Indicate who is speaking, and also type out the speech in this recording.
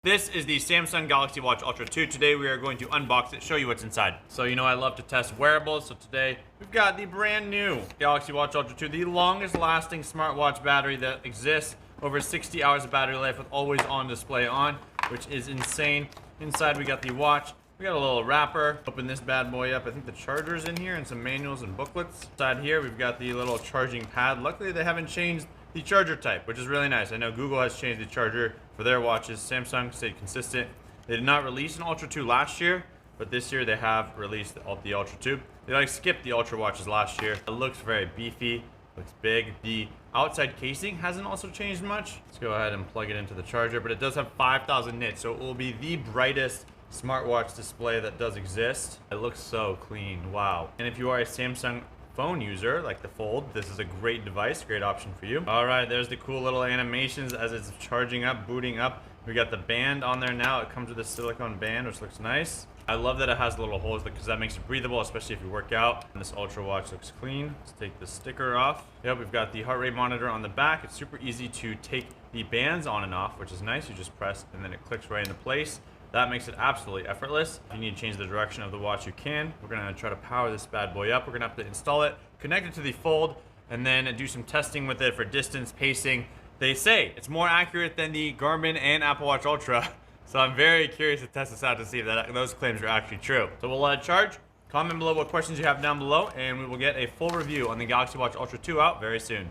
Speaker 1: This is the Samsung Galaxy Watch Ultra 2. Today we are going to unbox it, show you what's inside. So you know I love to test wearables, so today we've got the brand new Galaxy Watch Ultra 2, the longest lasting smartwatch battery that exists. Over 60 hours of battery life with always on display on, which is insane. Inside we got the watch. We got a little wrapper. Open this bad boy up. I think the charger's in here and some manuals and booklets. Inside here we've got the little charging pad. Luckily they haven't changed the charger type, which is really nice. I know Google has changed the charger for their watches. Samsung stayed consistent. They did not release an Ultra 2 last year, but this year they have released the Ultra 2. They skipped the Ultra watches last year. It looks very beefy, looks big. The outside casing hasn't also changed much. Let's go ahead and plug it into the charger, but it does have 5,000 nits, so it will be the brightest smartwatch display that does exist. It looks so clean, wow. And if you are a Samsung phone user like the Fold, this is a great device, great option for you. All right, there's the cool little animations as it's charging up, booting up. We got the band on there now. It comes with a silicone band, which looks nice. I love that it has little holes because that makes it breathable, especially if you work out. And this Ultra watch looks clean. Let's take the sticker off. Yep, we've got the heart rate monitor on the back. It's super easy to take the bands on and off, which is nice. You just press and then it clicks right into place. That makes it absolutely effortless. If you need to change the direction of the watch, you can. We're gonna try to power this bad boy up. We're gonna have to install it, connect it to the Fold, and then do some testing with it for distance, pacing. They say it's more accurate than the Garmin and Apple Watch Ultra. So I'm very curious to test this out to see if those claims are actually true. So we'll let it charge. Comment below what questions you have down below, and we will get a full review on the Galaxy Watch Ultra 2 out very soon.